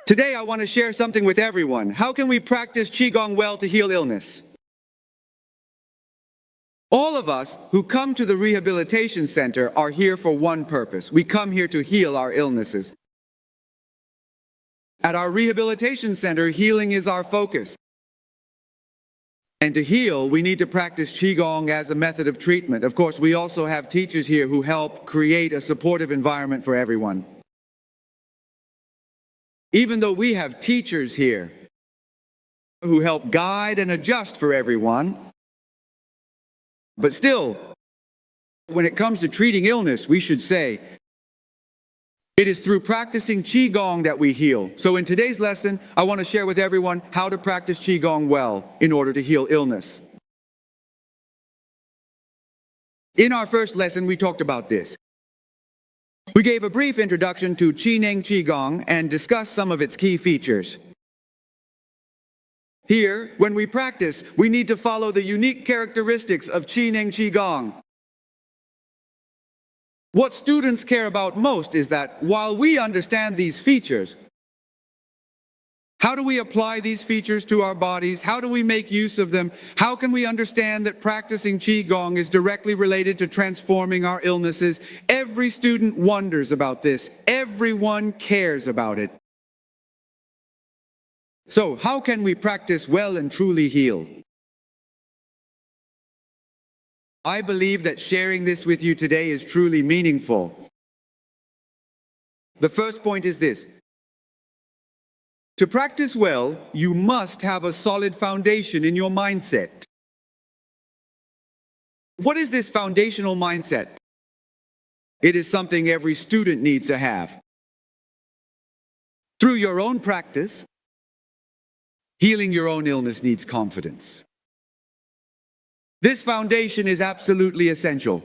Today I want to share something with everyone. How can we practice Qigong well to heal illness? All of us who come to the rehabilitation center are here for one purpose. We come here to heal our illnesses. At our rehabilitation center, healing is our focus. And to heal, we need to practice Qigong as a method of treatment. Of course, we also have teachers here who help create a supportive environment for everyone. Even though we have teachers here who help guide and adjust for everyone, but still, when it comes to treating illness, we should say, it is through practicing Qigong that we heal. So in today's lesson, I want to share with everyone how to practice Qigong well in order to heal illness. In our first lesson, we talked about this. We gave a brief introduction to Zhineng Qigong and discussed some of its key features. Here, when we practice, we need to follow the unique characteristics of Zhineng Qigong. What students care about most is that while we understand these features, how do we apply these features to our bodies? How do we make use of them? How can we understand that practicing Qigong is directly related to transforming our illnesses? Every student wonders about this. Everyone cares about it. So, how can we practice well and truly heal? I believe that sharing this with you today is truly meaningful. The first point is this. To practice well, you must have a solid foundation in your mindset. What is this foundational mindset? It is something every student needs to have. Through your own practice, healing your own illness needs confidence. This foundation is absolutely essential.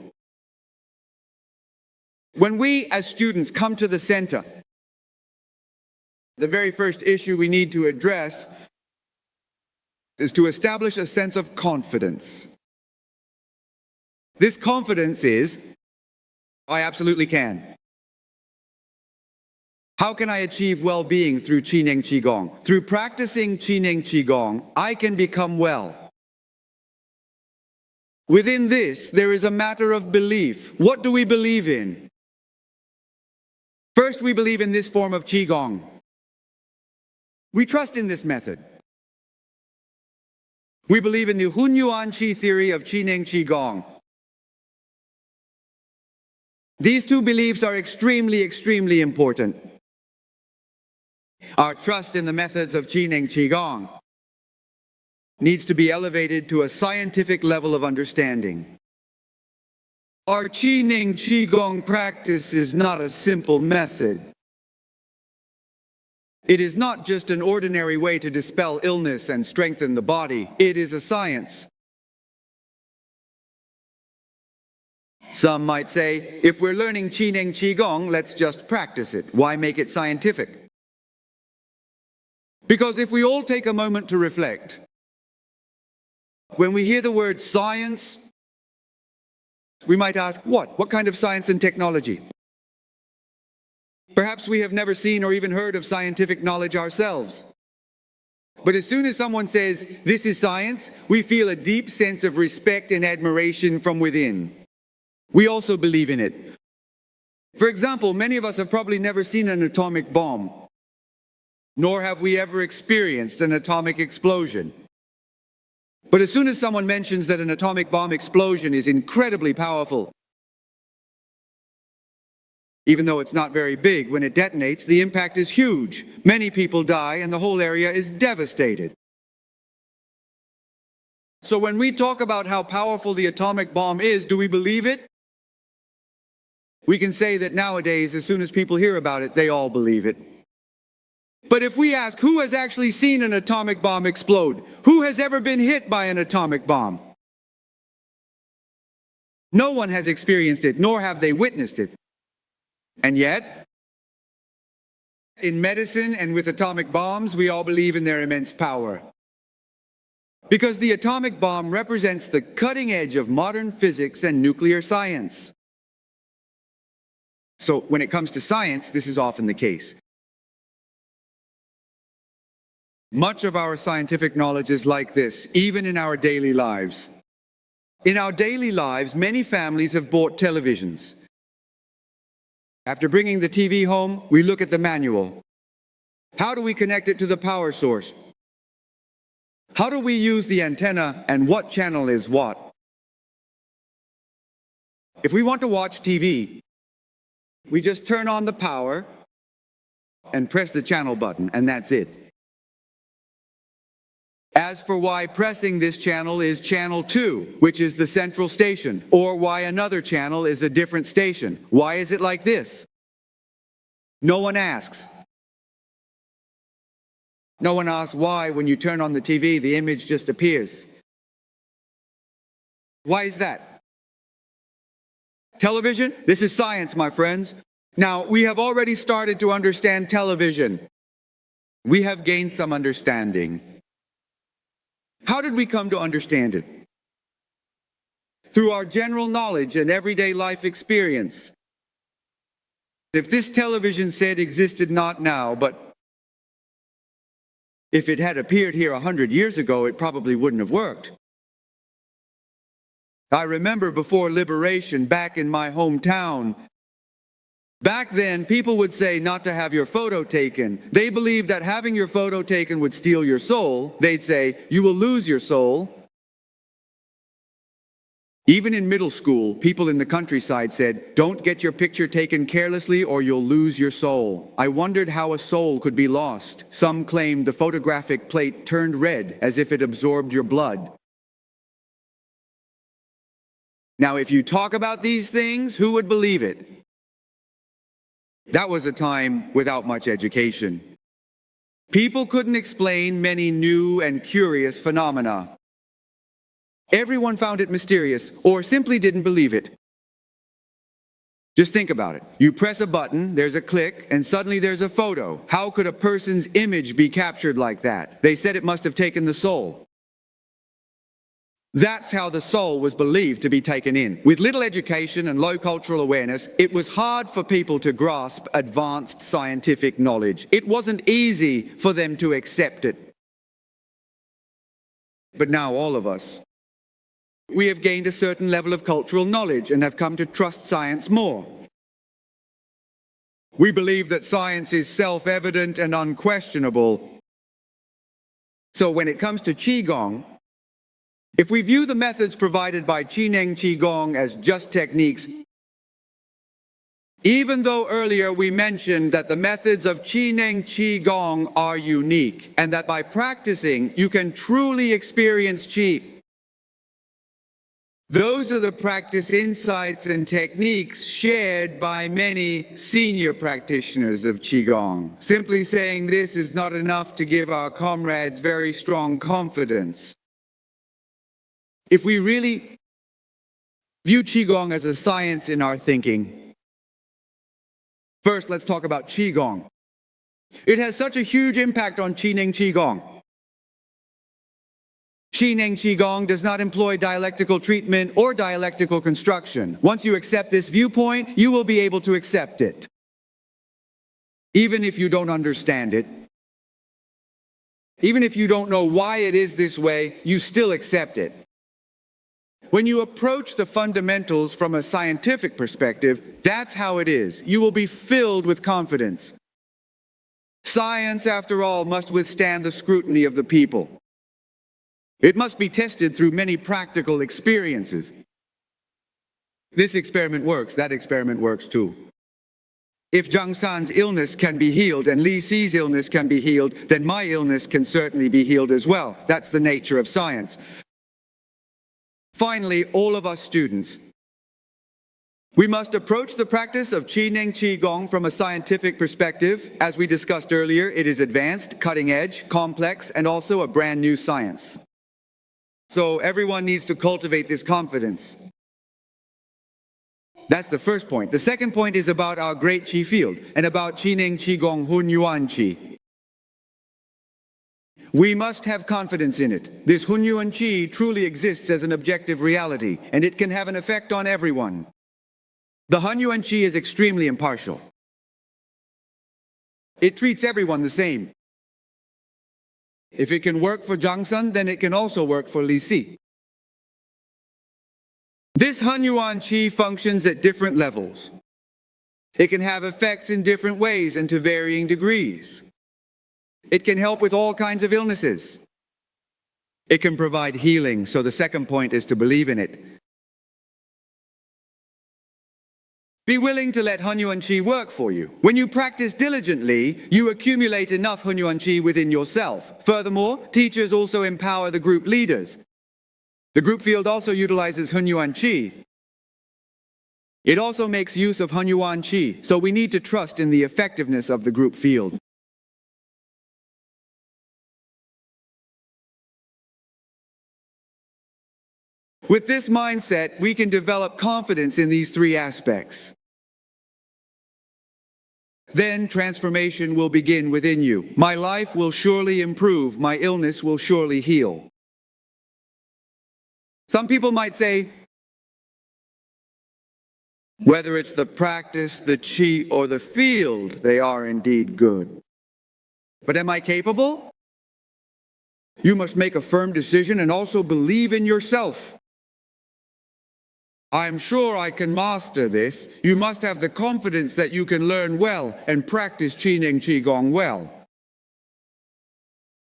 When we as students come to the center, the very first issue we need to address is to establish a sense of confidence. This confidence is, I absolutely can. How can I achieve well-being through Zhineng Qigong? Through practicing Zhineng Qigong, I can become well. Within this, there is a matter of belief. What do we believe in? First, we believe in this form of Qigong. We trust in this method. We believe in the Hunyuan Qi theory of Zhineng Qigong. These two beliefs are extremely important. Our trust in the methods of Zhineng Qigong needs to be elevated to a scientific level of understanding. Our Zhineng Qigong practice is not a simple method. It is not just an ordinary way to dispel illness and strengthen the body. It is a science. Some might say, if we're learning Zhineng Qigong, let's just practice it. Why make it scientific? Because if we all take a moment to reflect, when we hear the word science, we might ask, what? What kind of science and technology? Perhaps we have never seen or even heard of scientific knowledge ourselves. But as soon as someone says, this is science, we feel a deep sense of respect and admiration from within. We also believe in it. For example, many of us have probably never seen an atomic bomb, nor have we ever experienced an atomic explosion. But as soon as someone mentions that an atomic bomb explosion is incredibly powerful, even though it's not very big, when it detonates, the impact is huge. Many people die and the whole area is devastated. So when we talk about how powerful the atomic bomb is, do we believe it? We can say that nowadays, as soon as people hear about it, they all believe it. But if we ask, who has actually seen an atomic bomb explode? Who has ever been hit by an atomic bomb? No one has experienced it, nor have they witnessed it. And yet, in medicine and with atomic bombs, we all believe in their immense power. Because the atomic bomb represents the cutting edge of modern physics and nuclear science. So when it comes to science, this is often the case. Much of our scientific knowledge is like this, even in our daily lives. In our daily lives, many families have bought televisions. After bringing the TV home, we look at the manual. How do we connect it to the power source? How do we use the antenna, and what channel is what? If we want to watch TV, we just turn on the power and press the channel button, and that's it. As for why pressing this channel is channel 2, which is the central station, or why another channel is a different station, why is it like this? No one asks. No one asks why when you turn on the TV, the image just appears. Why is that? Television? This is science, my friends. Now, we have already started to understand television. We have gained some understanding. How did we come to understand it? Through our general knowledge and everyday life experience. If this television set existed not now, but if it had appeared here 100 years ago, it probably wouldn't have worked. I remember before liberation, back in my hometown, back then, people would say not to have your photo taken. They believed that having your photo taken would steal your soul. They'd say, you will lose your soul. Even in middle school, people in the countryside said, don't get your picture taken carelessly or you'll lose your soul. I wondered how a soul could be lost. Some claimed the photographic plate turned red as if it absorbed your blood. Now, if you talk about these things, who would believe it? That was a time without much education. People couldn't explain many new and curious phenomena. Everyone found it mysterious or simply didn't believe it. Just think about it. You press a button, there's a click, and suddenly there's a photo. How could a person's image be captured like that? They said it must have taken the soul. That's how the soul was believed to be taken in. With little education and low cultural awareness, it was hard for people to grasp advanced scientific knowledge. It wasn't easy for them to accept it. But now all of us, we have gained a certain level of cultural knowledge and have come to trust science more. We believe that science is self-evident and unquestionable. So when it comes to Qigong, if we view the methods provided by Zhineng Qigong as just techniques, even though earlier we mentioned that the methods of Zhineng Qigong are unique and that by practicing you can truly experience Qi, those are the practice insights and techniques shared by many senior practitioners of Qigong. Simply saying this is not enough to give our comrades very strong confidence. If we really view Qigong as a science in our thinking, first let's talk about Qigong. It has such a huge impact on Zhineng Qigong. Zhineng Qigong does not employ dialectical treatment or dialectical construction. Once you accept this viewpoint, you will be able to accept it. Even if you don't understand it, even if you don't know why it is this way, you still accept it. When you approach the fundamentals from a scientific perspective, that's how it is. You will be filled with confidence. Science, after all, must withstand the scrutiny of the people. It must be tested through many practical experiences. This experiment works, that experiment works too. If Zhang San's illness can be healed and Li Xi's illness can be healed, then my illness can certainly be healed as well. That's the nature of science. Finally, all of us students, we must approach the practice of Zhineng Qigong from a scientific perspective. As we discussed earlier, it is advanced, cutting edge, complex, and also a brand new science. So everyone needs to cultivate this confidence. That's the first point. The second point is about our great Qi field and about Zhineng Qigong Hunyuan Qi. We must have confidence in it. This Hunyuan Qi truly exists as an objective reality, and it can have an effect on everyone. The Hunyuan Qi is extremely impartial. It treats everyone the same. If it can work for Jiangsun, then it can also work for Li Si. This Hunyuan Qi functions at different levels. It can have effects in different ways and to varying degrees. It can help with all kinds of illnesses. It can provide healing, so the second point is to believe in it. Be willing to let Hunyuan Qi work for you. When you practice diligently, you accumulate enough Hunyuan Qi within yourself. Furthermore, teachers also empower the group leaders. The group field also utilizes Hunyuan Qi. It also makes use of Hunyuan Qi, so we need to trust in the effectiveness of the group field. With this mindset, we can develop confidence in these three aspects. Then transformation will begin within you. My life will surely improve. My illness will surely heal. Some people might say, whether it's the practice, the Qi, or the field, they are indeed good. But am I capable? You must make a firm decision and also believe in yourself. I'm sure I can master this. You must have the confidence that you can learn well and practice Zhineng Qigong well.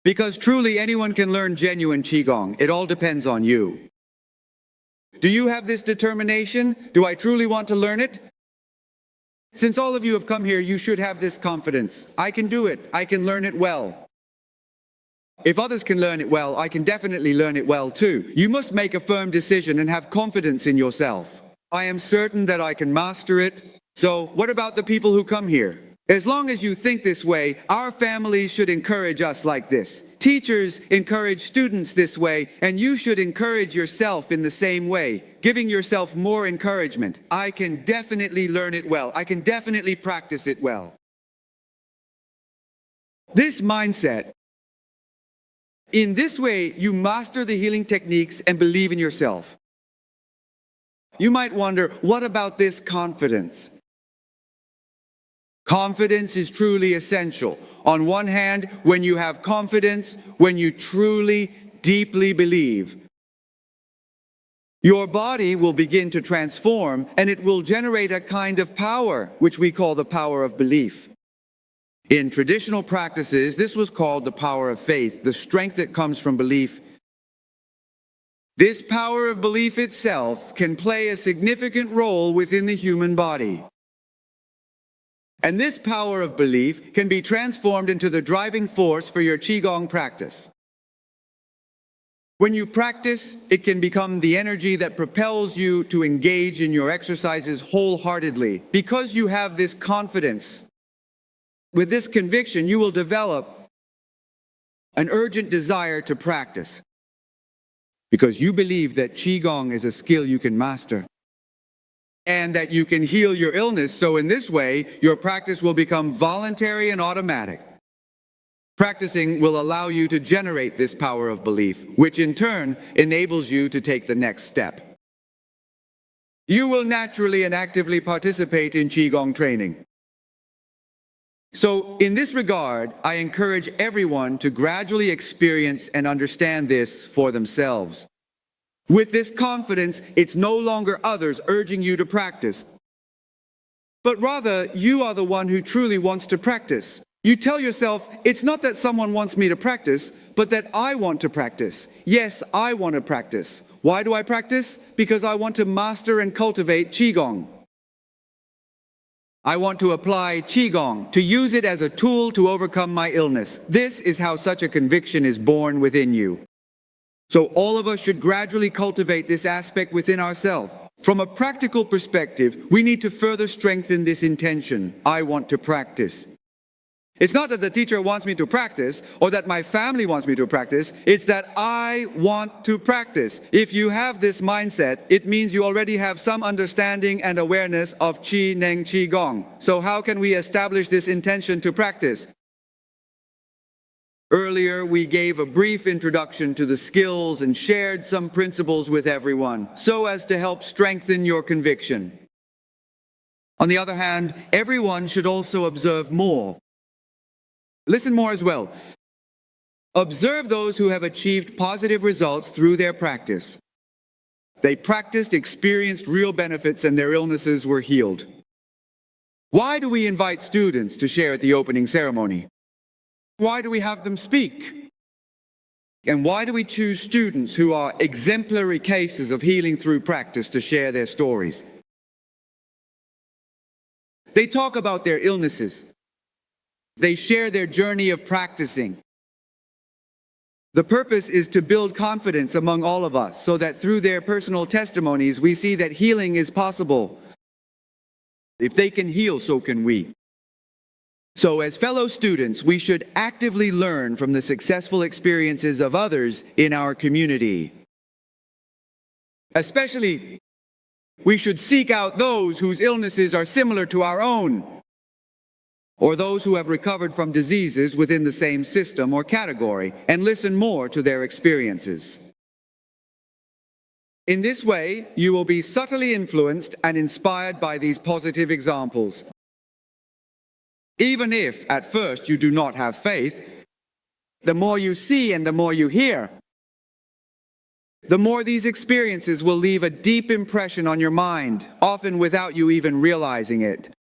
Because truly anyone can learn genuine Qigong. It all depends on you. Do you have this determination? Do I truly want to learn it? Since all of you have come here, you should have this confidence. I can do it. I can learn it well. If others can learn it well, I can definitely learn it well too. You must make a firm decision and have confidence in yourself. I am certain that I can master it. So what about the people who come here? As long as you think this way, our families should encourage us like this. Teachers encourage students this way, and you should encourage yourself in the same way, giving yourself more encouragement. I can definitely learn it well. I can definitely practice it well. This mindset, in this way, you master the healing techniques and believe in yourself. You might wonder, what about this confidence? Confidence is truly essential. On one hand, when you have confidence, when you truly, deeply believe, your body will begin to transform and it will generate a kind of power, which we call the power of belief. In traditional practices, this was called the power of faith, the strength that comes from belief. This power of belief itself can play a significant role within the human body. And this power of belief can be transformed into the driving force for your Qigong practice. When you practice, it can become the energy that propels you to engage in your exercises wholeheartedly. Because you have this confidence, with this conviction, you will develop an urgent desire to practice. Because you believe that Qigong is a skill you can master. And that you can heal your illness, so in this way, your practice will become voluntary and automatic. Practicing will allow you to generate this power of belief, which in turn enables you to take the next step. You will naturally and actively participate in Qigong training. So, in this regard, I encourage everyone to gradually experience and understand this for themselves. With this confidence, it's no longer others urging you to practice, but rather you are the one who truly wants to practice. You tell yourself, it's not that someone wants me to practice, but that I want to practice. Yes, I want to practice. Why do I practice? Because I want to master and cultivate Qigong. I want to apply Qigong, to use it as a tool to overcome my illness. This is how such a conviction is born within you. So all of us should gradually cultivate this aspect within ourselves. From a practical perspective, we need to further strengthen this intention. I want to practice. It's not that the teacher wants me to practice or that my family wants me to practice. It's that I want to practice. If you have this mindset, it means you already have some understanding and awareness of Zhineng Qigong. So how can we establish this intention to practice? Earlier, we gave a brief introduction to the skills and shared some principles with everyone, so as to help strengthen your conviction. On the other hand, everyone should also observe more. Listen more as well. Observe those who have achieved positive results through their practice. They practiced, experienced real benefits, and their illnesses were healed. Why do we invite students to share at the opening ceremony? Why do we have them speak? And why do we choose students who are exemplary cases of healing through practice to share their stories? They talk about their illnesses. They share their journey of practicing. The purpose is to build confidence among all of us so that through their personal testimonies we see that healing is possible. If they can heal, so can we. So as fellow students, we should actively learn from the successful experiences of others in our community. Especially, we should seek out those whose illnesses are similar to our own, or those who have recovered from diseases within the same system or category, and listen more to their experiences. In this way, you will be subtly influenced and inspired by these positive examples. Even if, at first, you do not have faith, the more you see and the more you hear, the more these experiences will leave a deep impression on your mind, often without you even realizing it.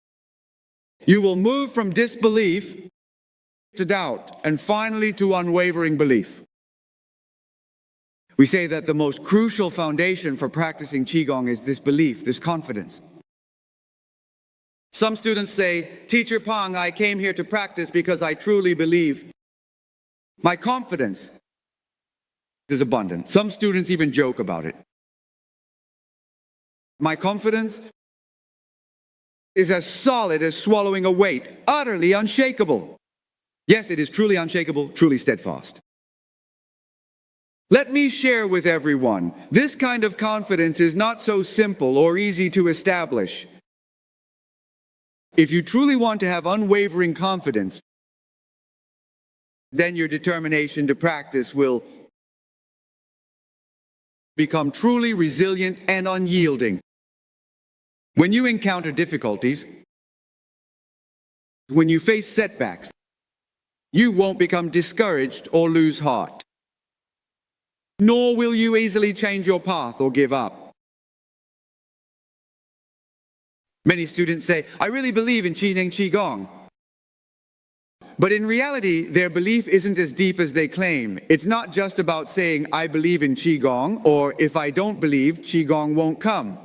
You will move from disbelief to doubt, and finally to unwavering belief. We say that the most crucial foundation for practicing Qigong is this belief, this confidence. Some students say, "Teacher Pang, I came here to practice because I truly believe. My confidence is abundant." Some students even joke about it. My confidence is as solid as swallowing a weight, utterly unshakable. Yes, it is truly unshakable, truly steadfast. Let me share with everyone, this kind of confidence is not so simple or easy to establish. If you truly want to have unwavering confidence, then your determination to practice will become truly resilient and unyielding. When you encounter difficulties, when you face setbacks, you won't become discouraged or lose heart. Nor will you easily change your path or give up. Many students say, "I really believe in Zhineng Qigong." But in reality, their belief isn't as deep as they claim. It's not just about saying, "I believe in Qigong," or "If I don't believe, Qigong won't come."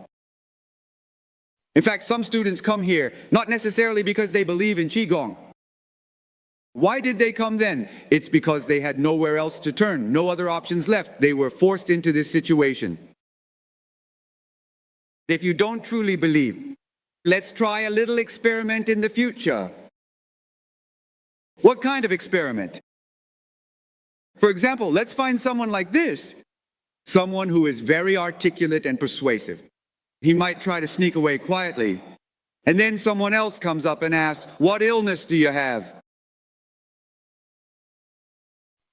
In fact, some students come here not necessarily because they believe in Qigong. Why did they come then? It's because they had nowhere else to turn, no other options left. They were forced into this situation. If you don't truly believe, let's try a little experiment in the future. What kind of experiment? For example, let's find someone like this. Someone who is very articulate and persuasive. He might try to sneak away quietly. And then someone else comes up and asks, "What illness do you have?"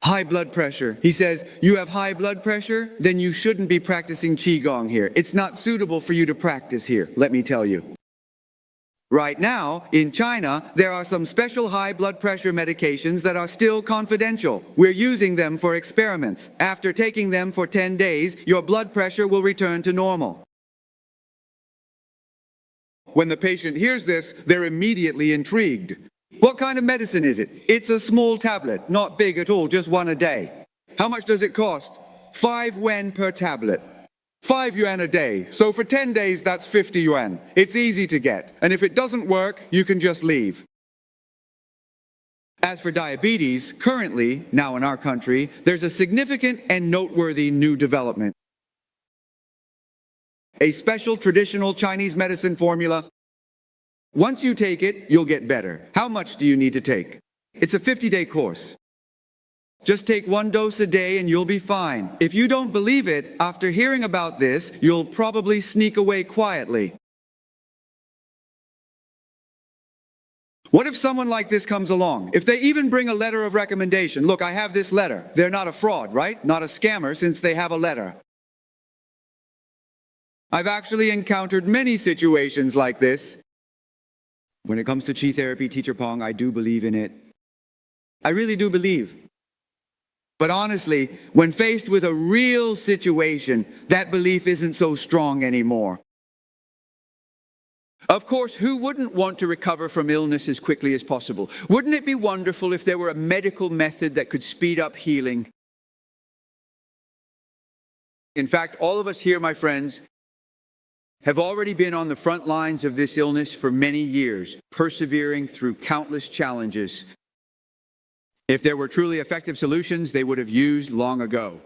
"High blood pressure." He says, "You have high blood pressure? Then you shouldn't be practicing Qigong here. It's not suitable for you to practice here, let me tell you." Right now, in China, there are some special high blood pressure medications that are still confidential. We're using them for experiments. After taking them for 10 days, your blood pressure will return to normal. When the patient hears this, they're immediately intrigued. What kind of medicine is it? It's a small tablet, not big at all, just one a day. How much does it cost? 5 yuan per tablet. 5 yuan a day. So for 10 days, that's 50 yuan. It's easy to get. And if it doesn't work, you can just leave. As for diabetes, currently, now in our country, there's a significant and noteworthy new development. A special traditional Chinese medicine formula. Once you take it, you'll get better. How much do you need to take? It's a 50-day course. Just take 1 dose a day and you'll be fine. If you don't believe it, after hearing about this, you'll probably sneak away quietly. What if someone like this comes along? If they even bring a letter of recommendation, "Look, I have this letter." They're not a fraud, right? Not a scammer, since they have a letter. I've actually encountered many situations like this. When it comes to Qi therapy, Teacher Pong, I do believe in it. I really do believe. But honestly, when faced with a real situation, that belief isn't so strong anymore. Of course, who wouldn't want to recover from illness as quickly as possible? Wouldn't it be wonderful if there were a medical method that could speed up healing? In fact, all of us here, my friends, have already been on the front lines of this illness for many years, persevering through countless challenges. If there were truly effective solutions, they would have used long ago.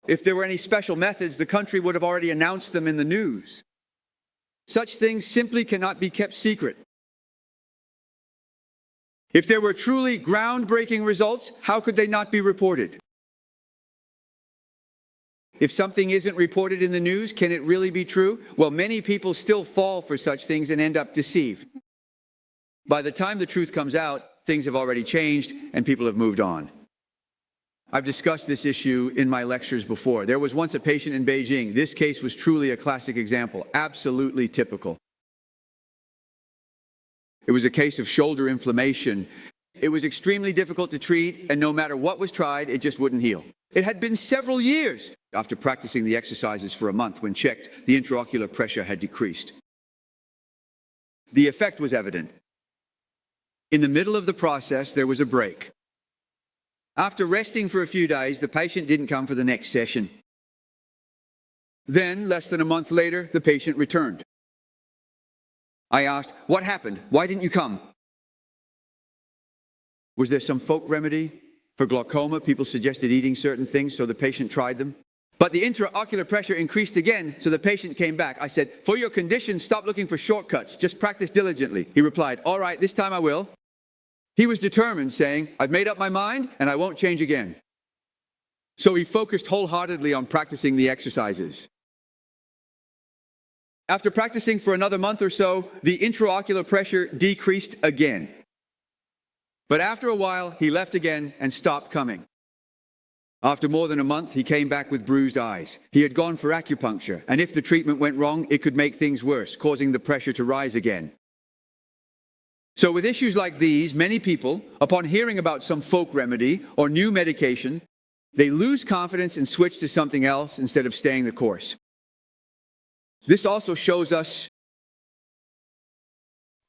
If there were any special methods, the country would have already announced them in the news. Such things simply cannot be kept secret. If there were truly groundbreaking results, how could they not be reported? If something isn't reported in the news, can it really be true? Well, many people still fall for such things and end up deceived. By the time the truth comes out, things have already changed and people have moved on. I've discussed this issue in my lectures before. There was once a patient in Beijing. This case was truly a classic example, absolutely typical. It was a case of shoulder inflammation. It was extremely difficult to treat, and no matter what was tried, it just wouldn't heal. It had been several years after practicing the exercises for a month. When checked, the intraocular pressure had decreased. The effect was evident. In the middle of the process, there was a break. After resting for a few days, the patient didn't come for the next session. Then, less than a month later, the patient returned. I asked, "What happened? Why didn't you come?" Was there some folk remedy? For glaucoma, people suggested eating certain things, so the patient tried them. But the intraocular pressure increased again, so the patient came back. I said, "For your condition, stop looking for shortcuts. Just practice diligently." He replied, "All right, this time I will." He was determined, saying, "I've made up my mind and I won't change again." So he focused wholeheartedly on practicing the exercises. After practicing for another month or so, the intraocular pressure decreased again. But after a while, he left again and stopped coming. After more than a month, he came back with bruised eyes. He had gone for acupuncture, and if the treatment went wrong, it could make things worse, causing the pressure to rise again. So with issues like these, many people, upon hearing about some folk remedy or new medication, they lose confidence and switch to something else instead of staying the course. This also shows us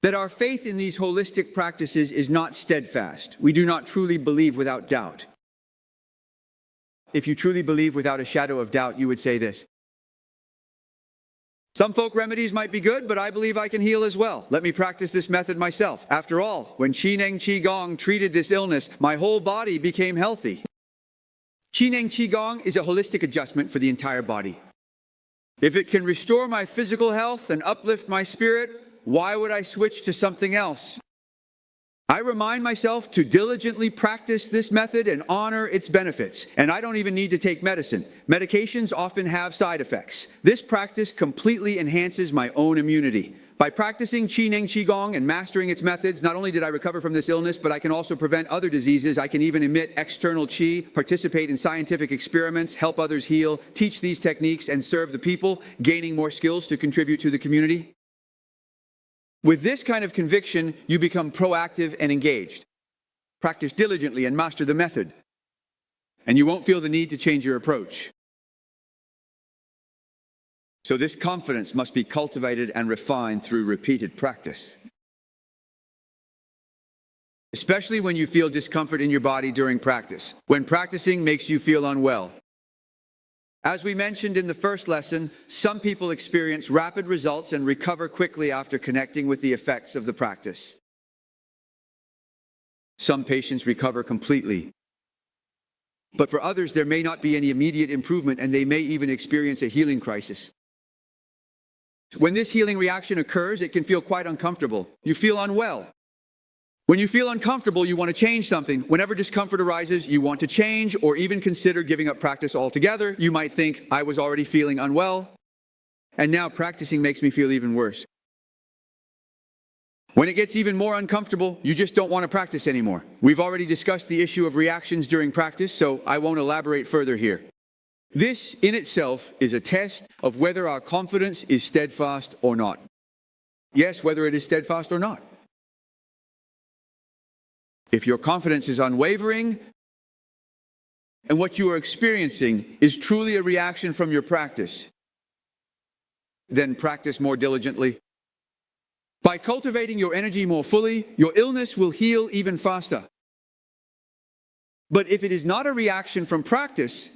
that our faith in these holistic practices is not steadfast. We do not truly believe without doubt. If you truly believe without a shadow of doubt, you would say this: some folk remedies might be good, but I believe I can heal as well. Let me practice this method myself. After all, when Zhineng Qigong treated this illness, my whole body became healthy. Zhineng Qigong is a holistic adjustment for the entire body. If it can restore my physical health and uplift my spirit, why would I switch to something else? I remind myself to diligently practice this method and honor its benefits. And I don't even need to take medicine. Medications often have side effects. This practice completely enhances my own immunity. By practicing Zhineng Qigong and mastering its methods, not only did I recover from this illness, but I can also prevent other diseases. I can even emit external qi, participate in scientific experiments, help others heal, teach these techniques, and serve the people, gaining more skills to contribute to the community. With this kind of conviction, you become proactive and engaged. Practice diligently and master the method, and you won't feel the need to change your approach. So this confidence must be cultivated and refined through repeated practice. Especially when you feel discomfort in your body during practice, when practicing makes you feel unwell. As we mentioned in the first lesson, some people experience rapid results and recover quickly after connecting with the effects of the practice. Some patients recover completely. But for others, there may not be any immediate improvement, and they may even experience a healing crisis. When this healing reaction occurs, it can feel quite uncomfortable. You feel unwell. When you feel uncomfortable, you want to change something. Whenever discomfort arises, you want to change or even consider giving up practice altogether. You might think, I was already feeling unwell, and now practicing makes me feel even worse. When it gets even more uncomfortable, you just don't want to practice anymore. We've already discussed the issue of reactions during practice, so I won't elaborate further here. This in itself is a test of whether our confidence is steadfast or not. Yes, whether it is steadfast or not. If your confidence is unwavering, and what you are experiencing is truly a reaction from your practice, then practice more diligently. By cultivating your energy more fully, your illness will heal even faster. But if it is not a reaction from practice,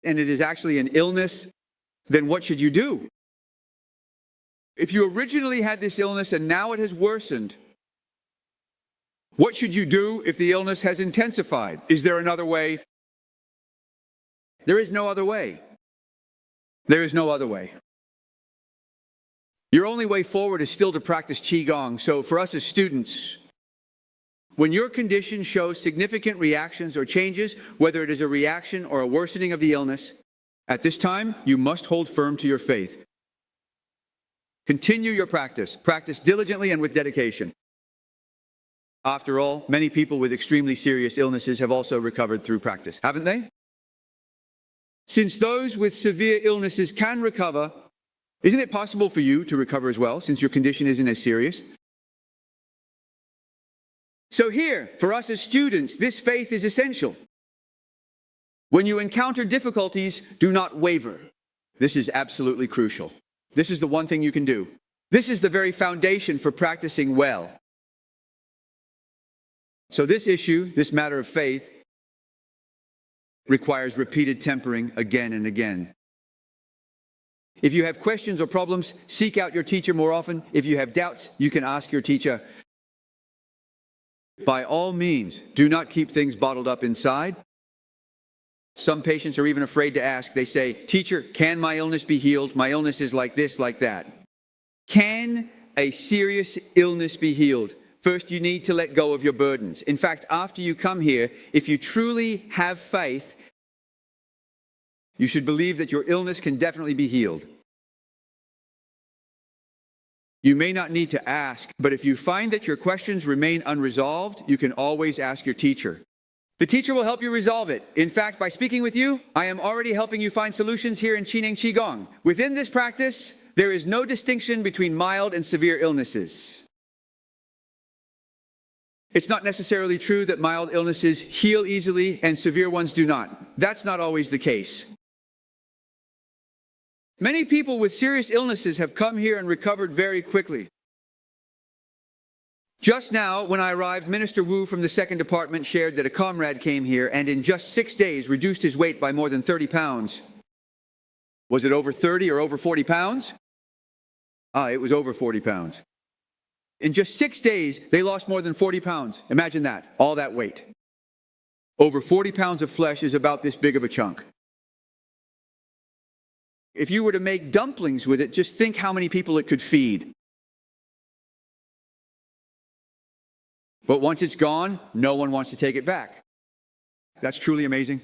and it is actually an illness, then what should you do? If you originally had this illness and now it has worsened, what should you do if the illness has intensified? Is there another way? There is no other way. There is no other way. Your only way forward is still to practice Qigong. So for us as students, when your condition shows significant reactions or changes, whether it is a reaction or a worsening of the illness, at this time, you must hold firm to your faith. Continue your practice. Practice diligently and with dedication. After all, many people with extremely serious illnesses have also recovered through practice, haven't they? Since those with severe illnesses can recover, isn't it possible for you to recover as well, since your condition isn't as serious? So here, for us as students, this faith is essential. When you encounter difficulties, do not waver. This is absolutely crucial. This is the one thing you can do. This is the very foundation for practicing well. So this issue, this matter of faith, requires repeated tempering again and again. If you have questions or problems, seek out your teacher more often. If you have doubts, you can ask your teacher. By all means, do not keep things bottled up inside. Some patients are even afraid to ask. They say, "Teacher, can my illness be healed? My illness is like this, like that." Can a serious illness be healed? First, you need to let go of your burdens. In fact, after you come here, if you truly have faith, you should believe that your illness can definitely be healed. You may not need to ask, but if you find that your questions remain unresolved, you can always ask your teacher. The teacher will help you resolve it. In fact, by speaking with you, I am already helping you find solutions here in Zhineng Qigong. Within this practice, there is no distinction between mild and severe illnesses. It's not necessarily true that mild illnesses heal easily and severe ones do not. That's not always the case. Many people with serious illnesses have come here and recovered very quickly. Just now, when I arrived, Minister Wu from the second department shared that a comrade came here and in just 6 days reduced his weight by more than 30 pounds. Was it over 30 or over 40 pounds? It was over 40 pounds. In just 6 days, they lost more than 40 pounds. Imagine that, all that weight. Over 40 pounds of flesh is about this big of a chunk. If you were to make dumplings with it, just think how many people it could feed. But once it's gone, no one wants to take it back. That's truly amazing.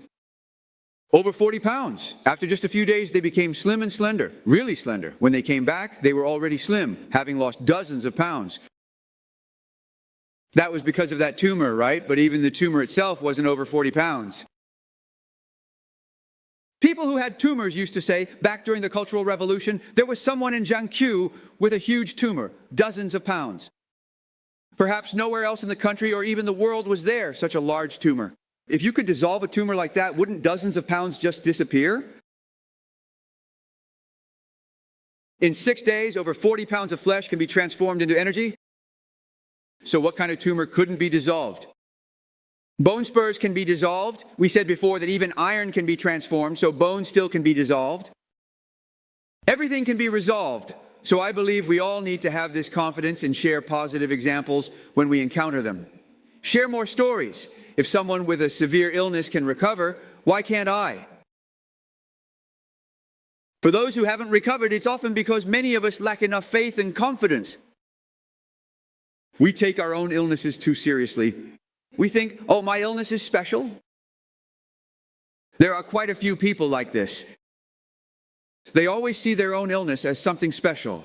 Over 40 pounds. After just a few days, they became slim and slender, really slender. When they came back, they were already slim, having lost dozens of pounds. That was because of that tumor, right? But even the tumor itself wasn't over 40 pounds. People who had tumors used to say, back during the Cultural Revolution, there was someone in Jiangsu with a huge tumor, dozens of pounds. Perhaps nowhere else in the country or even the world was there such a large tumor. If you could dissolve a tumor like that, wouldn't dozens of pounds just disappear? In 6 days, over 40 pounds of flesh can be transformed into energy. So what kind of tumor couldn't be dissolved? Bone spurs can be dissolved. We said before that even iron can be transformed, so bone still can be dissolved. Everything can be resolved. So I believe we all need to have this confidence and share positive examples when we encounter them. Share more stories. If someone with a severe illness can recover, why can't I? For those who haven't recovered, it's often because many of us lack enough faith and confidence. We take our own illnesses too seriously. We think, oh, my illness is special. There are quite a few people like this. They always see their own illness as something special.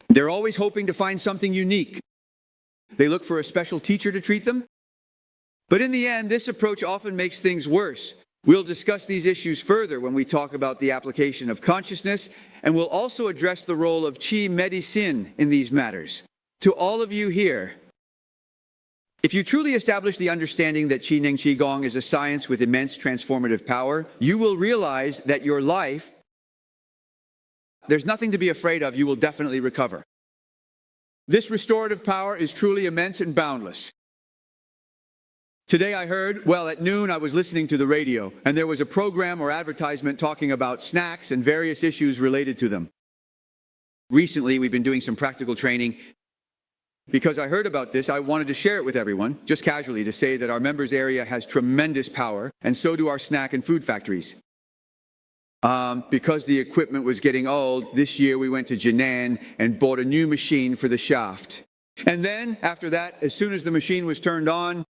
They're always hoping to find something unique. They look for a special teacher to treat them. But in the end, this approach often makes things worse. We'll discuss these issues further when we talk about the application of consciousness, and we'll also address the role of Qi medicine in these matters. To all of you here, If you truly establish the understanding that Zhineng Qigong is a science with immense transformative power, you will realize that your life, there's nothing to be afraid of. You will definitely recover. This restorative power is truly immense and boundless. Today I heard, well, at noon I was listening to the radio, and there was a program or advertisement talking about snacks and various issues related to them. Recently, we've been doing some practical training. Because I heard about this, I wanted to share it with everyone, just casually, to say that our members area has tremendous power, and so do our snack and food factories. Because the equipment was getting old, this year we went to Zhineng and bought a new machine for the shaft. And then, after that, as soon as the machine was turned on,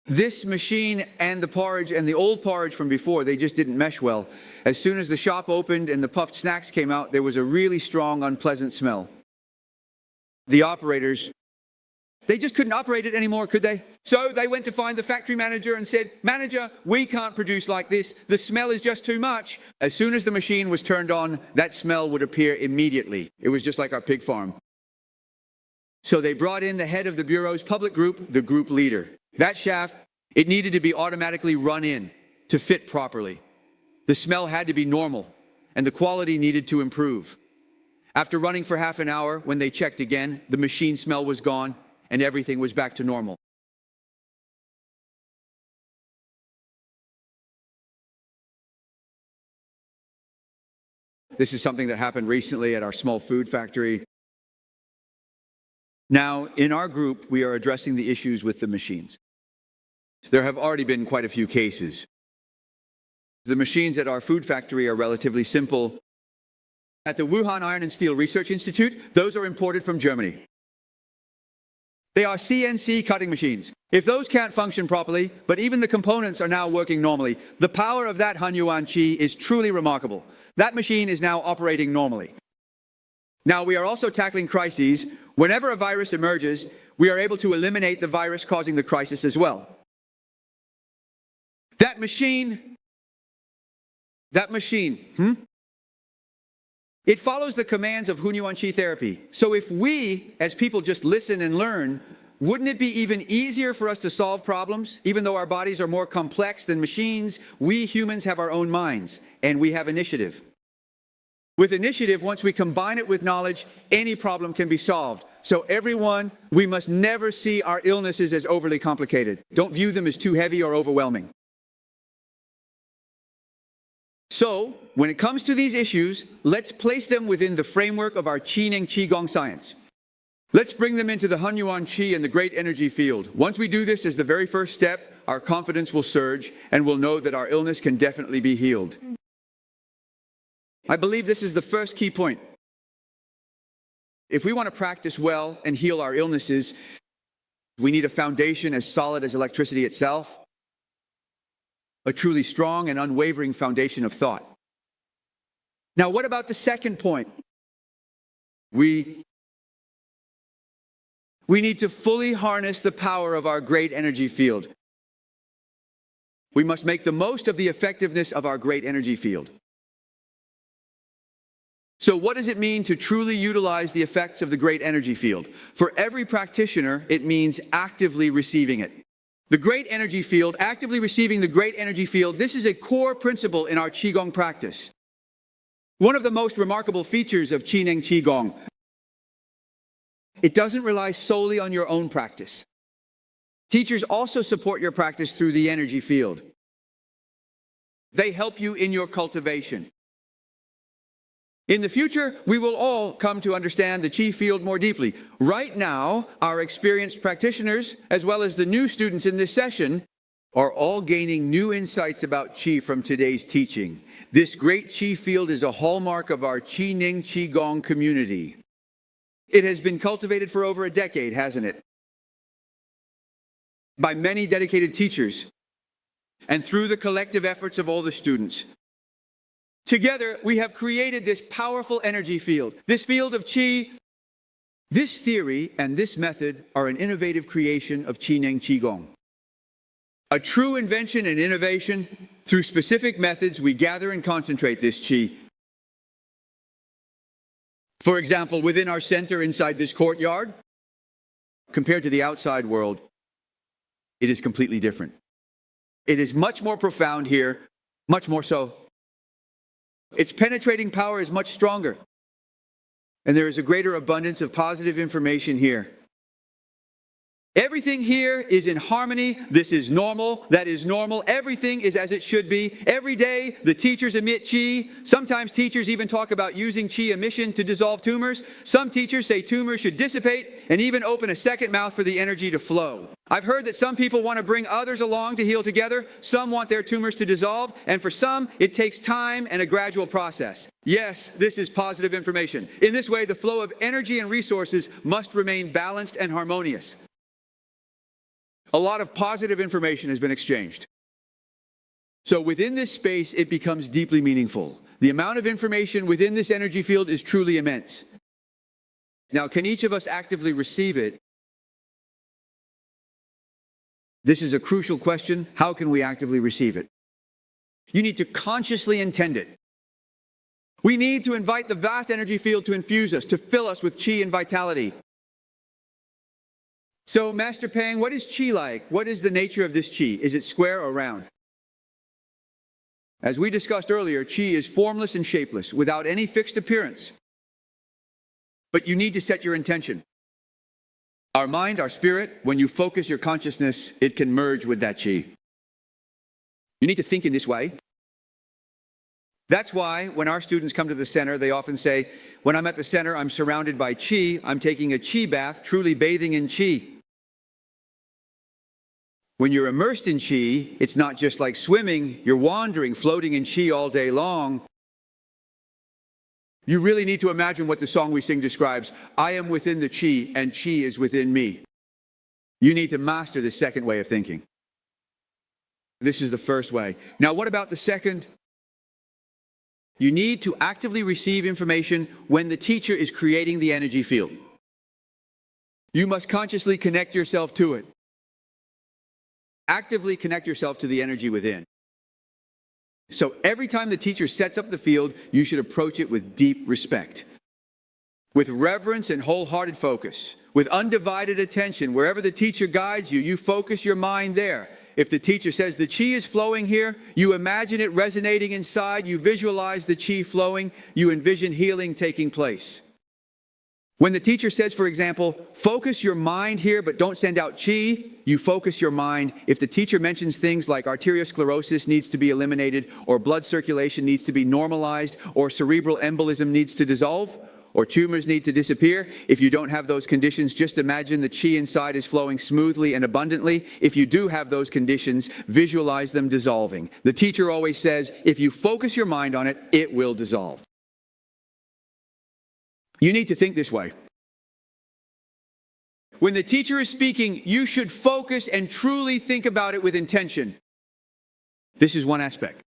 this machine and the porridge and the old porridge from before, they just didn't mesh well. As soon as the shop opened and the puffed snacks came out, there was a really strong, unpleasant smell. The operators, they just couldn't operate it anymore, could they? So they went to find the factory manager and said, "Manager, we can't produce like this. The smell is just too much." As soon as the machine was turned on, that smell would appear immediately. It was just like our pig farm. So they brought in the head of the bureau's public group, the group leader. That shaft, it needed to be automatically run in to fit properly. The smell had to be normal, and the quality needed to improve. After running for half an hour, when they checked again, the machine smell was gone, and everything was back to normal. This is something that happened recently at our small food factory. Now, in our group, we are addressing the issues with the machines. There have already been quite a few cases. The machines at our food factory are relatively simple. At the Wuhan Iron and Steel Research Institute, those are imported from Germany. They are CNC cutting machines. If those can't function properly, but even the components are now working normally, the power of that Hunyuan Qi is truly remarkable. That machine is now operating normally. Now, we are also tackling crises. Whenever a virus emerges, we are able to eliminate the virus causing the crisis as well. That machine, it follows the commands of Hunyuan Qi therapy. So if we, as people, just listen and learn, wouldn't it be even easier for us to solve problems? Even though our bodies are more complex than machines, we humans have our own minds, and we have initiative. With initiative, once we combine it with knowledge, any problem can be solved. So everyone, we must never see our illnesses as overly complicated. Don't view them as too heavy or overwhelming. So, when it comes to these issues, let's place them within the framework of our Zhineng Qigong science. Let's bring them into the Hunyuan Qi and the great energy field. Once we do this as the very first step, our confidence will surge and we'll know that our illness can definitely be healed. I believe this is the first key point. If we want to practice well and heal our illnesses, we need a foundation as solid as electricity itself, a truly strong and unwavering foundation of thought. Now, what about the second point? We need to fully harness the power of our great energy field. We must make the most of the effectiveness of our great energy field. So what does it mean to truly utilize the effects of the great energy field? For every practitioner, it means actively receiving it. The great energy field, actively receiving the great energy field, this is a core principle in our Qigong practice. One of the most remarkable features of Zhineng Qigong, it doesn't rely solely on your own practice. Teachers also support your practice through the energy field. They help you in your cultivation. In the future, we will all come to understand the Qi field more deeply. Right now, our experienced practitioners, as well as the new students in this session, are all gaining new insights about Qi from today's teaching. This great Qi field is a hallmark of our Zhineng Qigong community. It has been cultivated for over a decade, hasn't it? By many dedicated teachers, and through the collective efforts of all the students. Together, we have created this powerful energy field, this field of Qi. This theory and this method are an innovative creation of Zhineng Qigong. A true invention and innovation. Through specific methods, we gather and concentrate this Qi. For example, within our center inside this courtyard, compared to the outside world, it is completely different. It is much more profound here, much more so. Its penetrating power is much stronger, and there is a greater abundance of positive information here. Everything here is in harmony. This is normal. That is normal. Everything is as it should be. Every day, the teachers emit qi. Sometimes teachers even talk about using qi emission to dissolve tumors. Some teachers say tumors should dissipate and even open a second mouth for the energy to flow. I've heard that some people want to bring others along to heal together. Some want their tumors to dissolve. And for some, it takes time and a gradual process. Yes, this is positive information. In this way, the flow of energy and resources must remain balanced and harmonious. A lot of positive information has been exchanged. So within this space, it becomes deeply meaningful. The amount of information within this energy field is truly immense. Now, can each of us actively receive it? This is a crucial question. How can we actively receive it? You need to consciously intend it. We need to invite the vast energy field to infuse us, to fill us with qi and vitality. So, Master Peng, what is qi like? What is the nature of this qi? Is it square or round? As we discussed earlier, qi is formless and shapeless, without any fixed appearance. But you need to set your intention. Our mind, our spirit, when you focus your consciousness, it can merge with that qi. You need to think in this way. That's why when our students come to the center, they often say, when I'm at the center, I'm surrounded by qi, I'm taking a qi bath, truly bathing in qi. When you're immersed in qi, it's not just like swimming, you're wandering, floating in qi all day long. You really need to imagine what the song we sing describes. I am within the qi, and qi is within me. You need to master this second way of thinking. This is the first way. Now, what about the second? You need to actively receive information when the teacher is creating the energy field. You must consciously connect yourself to it. Actively connect yourself to the energy within. So every time the teacher sets up the field, you should approach it with deep respect, with reverence and wholehearted focus, with undivided attention. Wherever the teacher guides you, you focus your mind there. If the teacher says the qi is flowing here, you imagine it resonating inside, you visualize the qi flowing, you envision healing taking place. When the teacher says, for example, focus your mind here but don't send out qi, you focus your mind. If the teacher mentions things like arteriosclerosis needs to be eliminated, or blood circulation needs to be normalized, or cerebral embolism needs to dissolve, or tumors need to disappear, if you don't have those conditions, just imagine the qi inside is flowing smoothly and abundantly. If you do have those conditions, visualize them dissolving. The teacher always says, if you focus your mind on it, it will dissolve. You need to think this way. When the teacher is speaking, you should focus and truly think about it with intention. This is one aspect.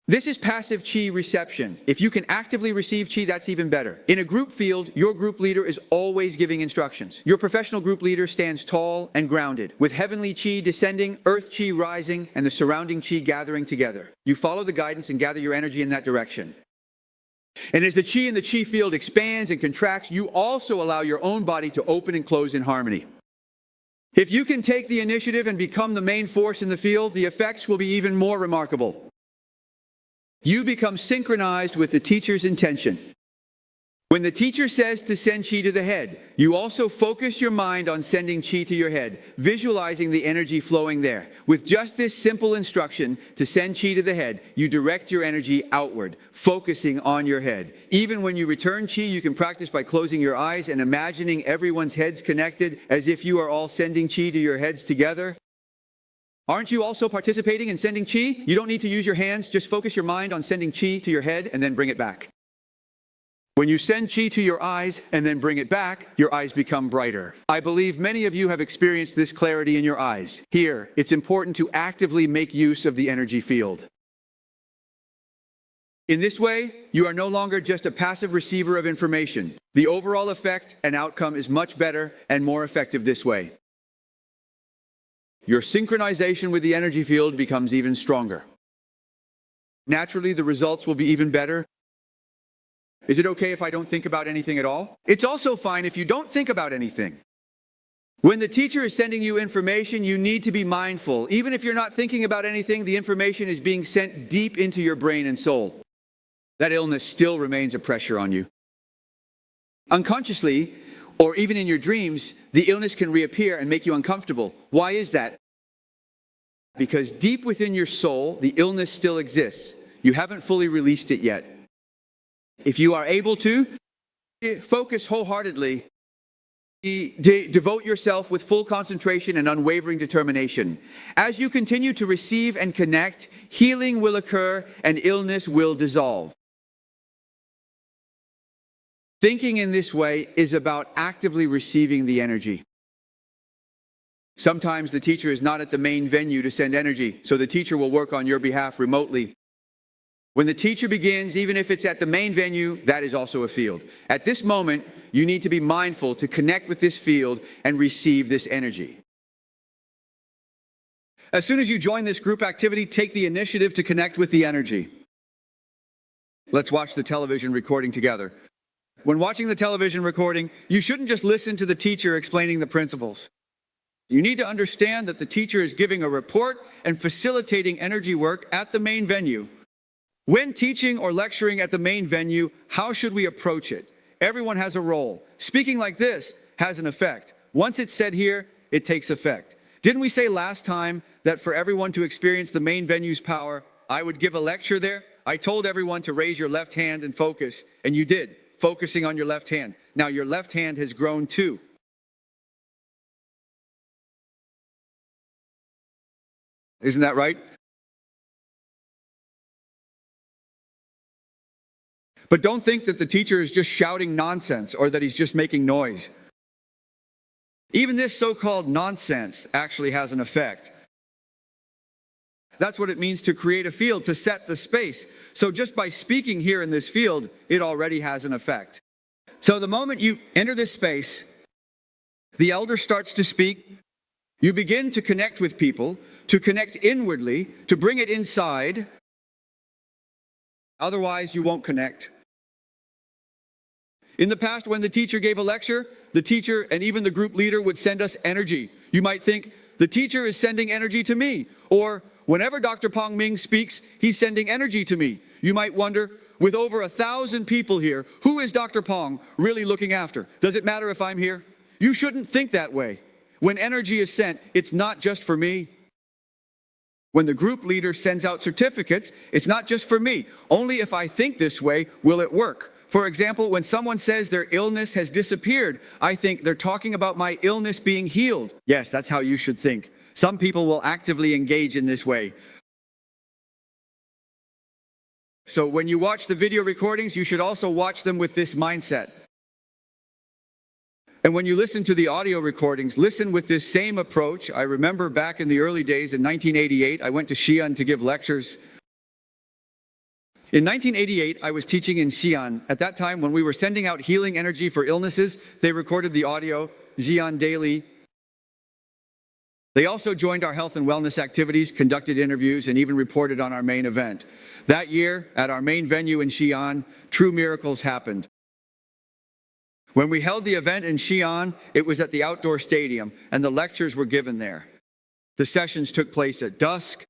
This is passive qi reception. If you can actively receive qi, that's even better. In a group field, your group leader is always giving instructions. Your professional group leader stands tall and grounded, with heavenly qi descending, earth qi rising, and the surrounding qi gathering together. You follow the guidance and gather your energy in that direction. And as the qi in the qi field expands and contracts, you also allow your own body to open and close in harmony. If you can take the initiative and become the main force in the field, the effects will be even more remarkable. You become synchronized with the teacher's intention. When the teacher says to send qi to the head, you also focus your mind on sending qi to your head, visualizing the energy flowing there. With just this simple instruction to send qi to the head, you direct your energy outward, focusing on your head. Even when you return qi, you can practice by closing your eyes and imagining everyone's heads connected as if you are all sending qi to your heads together. Aren't you also participating in sending qi? You don't need to use your hands, just focus your mind on sending qi to your head and then bring it back. When you send qi to your eyes and then bring it back, your eyes become brighter. I believe many of you have experienced this clarity in your eyes. Here, it's important to actively make use of the energy field. In this way, you are no longer just a passive receiver of information. The overall effect and outcome is much better and more effective this way. Your synchronization with the energy field becomes even stronger. Naturally, the results will be even better. Is it okay if I don't think about anything at all? It's also fine if you don't think about anything. When the teacher is sending you information, you need to be mindful. Even if you're not thinking about anything, the information is being sent deep into your brain and soul. That illness still remains a pressure on you. Unconsciously, or even in your dreams, the illness can reappear and make you uncomfortable. Why is that? Because deep within your soul, the illness still exists. You haven't fully released it yet. If you are able to, focus wholeheartedly. Devote yourself with full concentration and unwavering determination. As you continue to receive and connect, healing will occur and illness will dissolve. Thinking in this way is about actively receiving the energy. Sometimes the teacher is not at the main venue to send energy, so the teacher will work on your behalf remotely. When the teacher begins, even if it's at the main venue, that is also a field. At this moment, you need to be mindful to connect with this field and receive this energy. As soon as you join this group activity, take the initiative to connect with the energy. Let's watch the television recording together. When watching the television recording, you shouldn't just listen to the teacher explaining the principles. You need to understand that the teacher is giving a report and facilitating energy work at the main venue. When teaching or lecturing at the main venue, how should we approach it? Everyone has a role. Speaking like this has an effect. Once it's said here, it takes effect. Didn't we say last time that for everyone to experience the main venue's power, I would give a lecture there? I told everyone to raise your left hand and focus, and you did, focusing on your left hand. Now your left hand has grown too. Isn't that right? But don't think that the teacher is just shouting nonsense or that he's just making noise. Even this so-called nonsense actually has an effect. That's what it means to create a field, to set the space. So just by speaking here in this field, it already has an effect. So the moment you enter this space, the elder starts to speak. You begin to connect with people, to connect inwardly, to bring it inside. Otherwise, you won't connect. In the past, when the teacher gave a lecture, the teacher and even the group leader would send us energy. You might think, the teacher is sending energy to me. Or, whenever Dr. Ming speaks, he's sending energy to me. You might wonder, with over 1,000 people here, who is Dr. Pong really looking after? Does it matter if I'm here? You shouldn't think that way. When energy is sent, it's not just for me. When the group leader sends out certificates, it's not just for me. Only if I think this way will it work. For example, when someone says their illness has disappeared, I think they're talking about my illness being healed. Yes, that's how you should think. Some people will actively engage in this way. So when you watch the video recordings, you should also watch them with this mindset. And when you listen to the audio recordings, listen with this same approach. I remember back in the early days in 1988, I went to Xi'an to give lectures. In 1988, I was teaching in Xi'an. At that time, when we were sending out healing energy for illnesses, they recorded the audio, Xi'an Daily. They also joined our health and wellness activities, conducted interviews, and even reported on our main event. That year, at our main venue in Xi'an, true miracles happened. When we held the event in Xi'an, it was at the outdoor stadium, and the lectures were given there. The sessions took place at dusk.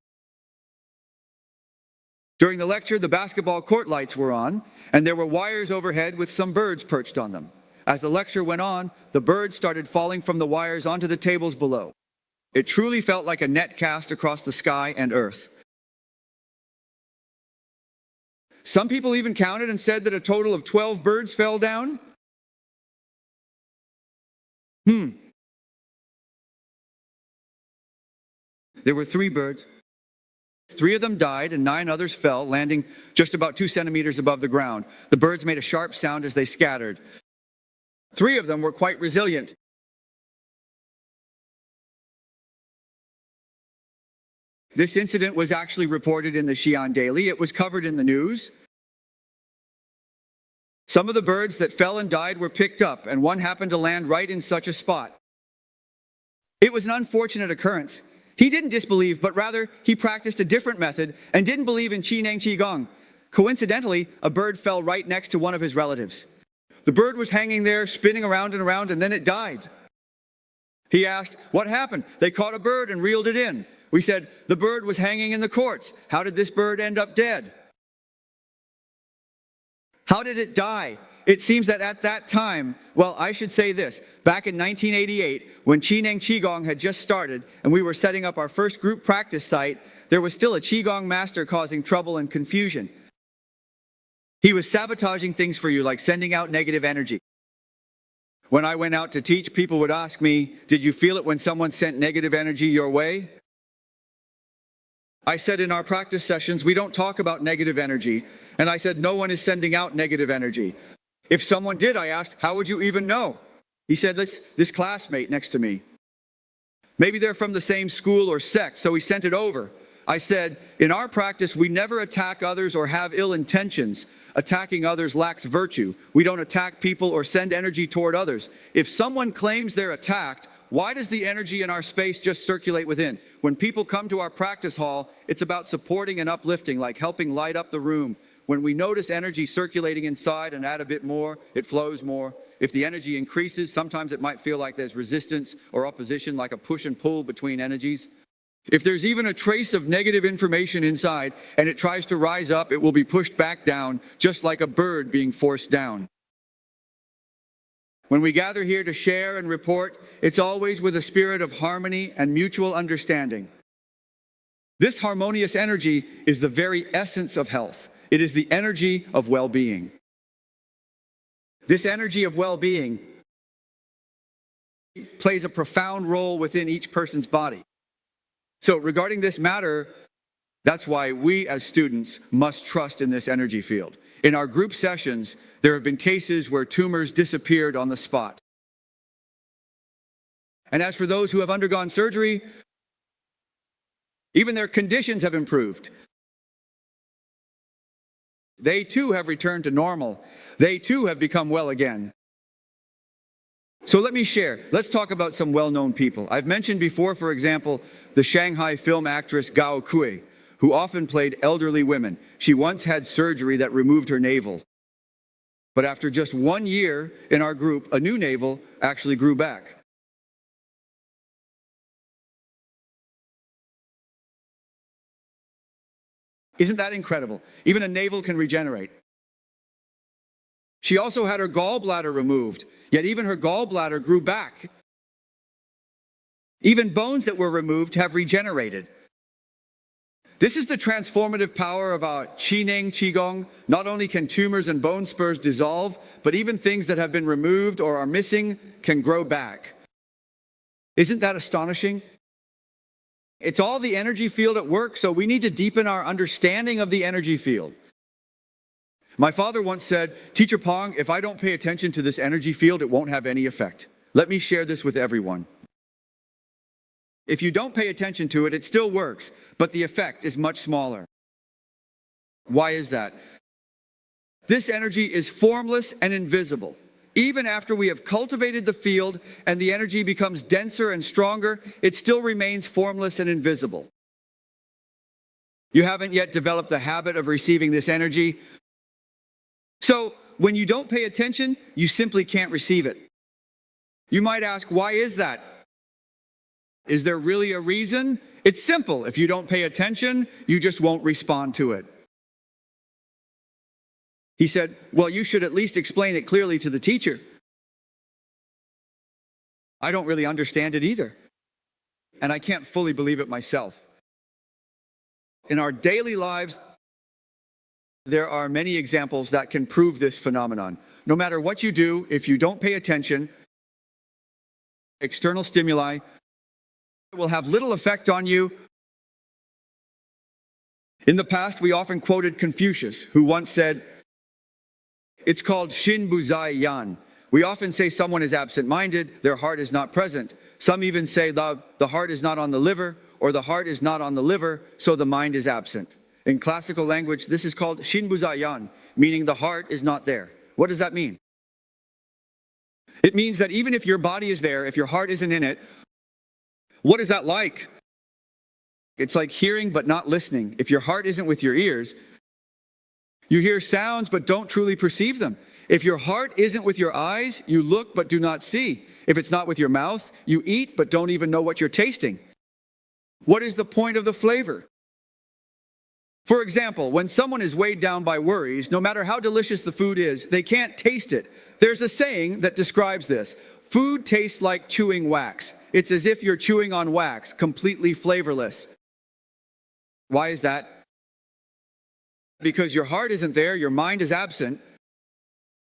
During the lecture, the basketball court lights were on, and there were wires overhead with some birds perched on them. As the lecture went on, the birds started falling from the wires onto the tables below. It truly felt like a net cast across the sky and earth. Some people even counted and said that a total of 12 birds fell down. There were 3 birds. 3 of them died and 9 others fell, landing just about 2 centimeters above the ground. The birds made a sharp sound as they scattered. 3 of them were quite resilient. This incident was actually reported in the Xi'an Daily. It was covered in the news. Some of the birds that fell and died were picked up, and one happened to land right in such a spot. It was an unfortunate occurrence. He didn't disbelieve, but rather he practiced a different method and didn't believe in Zhineng Qigong. Coincidentally, a bird fell right next to one of his relatives. The bird was hanging there, spinning around and around, and then it died. He asked, "What happened?" "They caught a bird and reeled it in." We said, "The bird was hanging in the courts. How did this bird end up dead?" How did it die? It seems that at that time, well, I should say this, back in 1988, when Zhineng Qigong had just started and we were setting up our first group practice site, there was still a Qigong master causing trouble and confusion. He was sabotaging things for you, like sending out negative energy. When I went out to teach, people would ask me, "Did you feel it when someone sent negative energy your way?" I said, in our practice sessions, we don't talk about negative energy. And I said, no one is sending out negative energy. If someone did, I asked, "How would you even know?" He said, this classmate next to me. Maybe they're from the same school or sect, so he sent it over. I said, in our practice, we never attack others or have ill intentions. Attacking others lacks virtue. We don't attack people or send energy toward others. If someone claims they're attacked, why does the energy in our space just circulate within? When people come to our practice hall, it's about supporting and uplifting, like helping light up the room. When we notice energy circulating inside and add a bit more, it flows more. If the energy increases, sometimes it might feel like there's resistance or opposition, like a push and pull between energies. If there's even a trace of negative information inside and it tries to rise up, it will be pushed back down, just like a bird being forced down. When we gather here to share and report, it's always with a spirit of harmony and mutual understanding. This harmonious energy is the very essence of health. It is the energy of well-being. This energy of well-being plays a profound role within each person's body. So regarding this matter, that's why we as students must trust in this energy field. In our group sessions, there have been cases where tumors disappeared on the spot. And as for those who have undergone surgery, even their conditions have improved. They too have returned to normal. They too have become well again. So let me share. Let's talk about some well-known people. I've mentioned before, for example, the Shanghai film actress Gao Kui, who often played elderly women. She once had surgery that removed her navel. But after just 1 year in our group, a new navel actually grew back. Isn't that incredible? Even a navel can regenerate. She also had her gallbladder removed, yet even her gallbladder grew back. Even bones that were removed have regenerated. This is the transformative power of our Zhineng Qigong. Not only can tumors and bone spurs dissolve, but even things that have been removed or are missing can grow back. Isn't that astonishing? It's all the energy field at work, so we need to deepen our understanding of the energy field. My father once said, "Teacher Pong, if I don't pay attention to this energy field, it won't have any effect." Let me share this with everyone. If you don't pay attention to it, it still works, but the effect is much smaller. Why is that? This energy is formless and invisible. Even after we have cultivated the field and the energy becomes denser and stronger, it still remains formless and invisible. You haven't yet developed the habit of receiving this energy. So when you don't pay attention, you simply can't receive it. You might ask, why is that? Is there really a reason? It's simple. If you don't pay attention, you just won't respond to it. He said, well, you should at least explain it clearly to the teacher. I don't really understand it either. And I can't fully believe it myself. In our daily lives, there are many examples that can prove this phenomenon. No matter what you do, if you don't pay attention, external stimuli will have little effect on you. In the past, we often quoted Confucius, who once said, it's called Shin Bu Zai Yan. We often say someone is absent-minded, their heart is not present. Some even say the heart is not on the liver, or the heart is not on the liver, so the mind is absent. In classical language, this is called Shin Bu Zai Yan, meaning the heart is not there. What does that mean? It means that even if your body is there, if your heart isn't in it, what is that like? It's like hearing but not listening. If your heart isn't with your ears, You hear sounds but don't truly perceive them. If your heart isn't with your eyes, you look but do not see. If it's not with your mouth, you eat but don't even know what you're tasting. What is the point of the flavor? For example, when someone is weighed down by worries, no matter how delicious the food is, they can't taste it. There's a saying that describes this. Food tastes like chewing wax. It's as if you're chewing on wax, completely flavorless. Why is that? Because your heart isn't there, your mind is absent.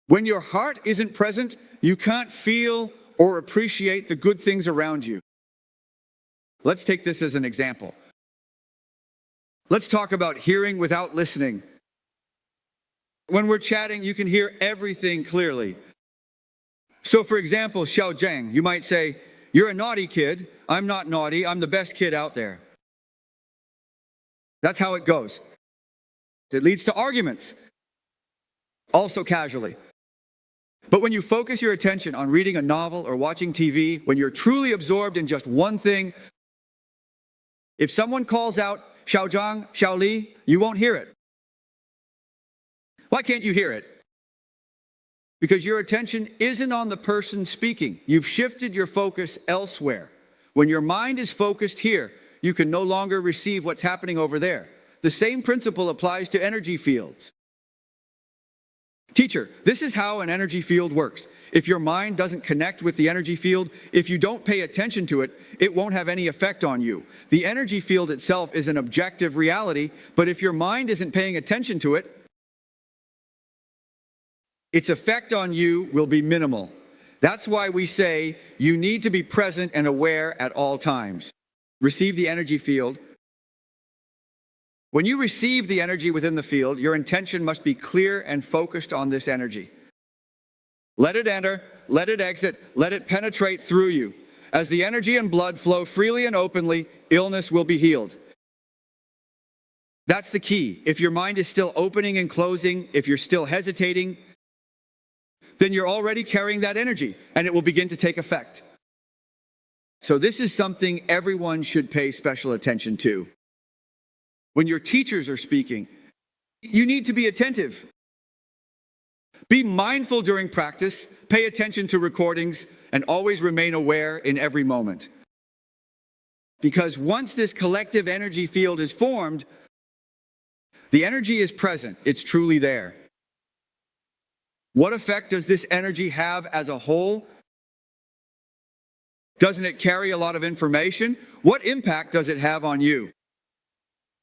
When your heart isn't present, you can't feel or appreciate the good things around you. Let's take this as an example. Let's talk about hearing without listening. When we're chatting, you can hear everything clearly. So for example, Xiao Zhang, you might say, "You're a naughty kid. I'm not naughty. I'm the best kid out there." That's how it goes. It leads to arguments, also casually. But when you focus your attention on reading a novel or watching TV, when you're truly absorbed in just one thing, if someone calls out, "Xiao Zhang, Xiao Li," you won't hear it. Why can't you hear it? Because your attention isn't on the person speaking. You've shifted your focus elsewhere. When your mind is focused here, you can no longer receive what's happening over there. The same principle applies to energy fields. Teacher, this is how an energy field works. If your mind doesn't connect with the energy field, if you don't pay attention to it, it won't have any effect on you. The energy field itself is an objective reality, but if your mind isn't paying attention to it, its effect on you will be minimal. That's why we say you need to be present and aware at all times. Receive the energy field. When you receive the energy within the field, your intention must be clear and focused on this energy. Let it enter, let it exit, let it penetrate through you. As the energy and blood flow freely and openly, illness will be healed. That's the key. If your mind is still opening and closing, if you're still hesitating, then you're already carrying that energy and it will begin to take effect. So this is something everyone should pay special attention to. When your teachers are speaking, you need to be attentive. Be mindful during practice, pay attention to recordings, and always remain aware in every moment. Because once this collective energy field is formed, the energy is present, it's truly there. What effect does this energy have as a whole? Doesn't it carry a lot of information? What impact does it have on you?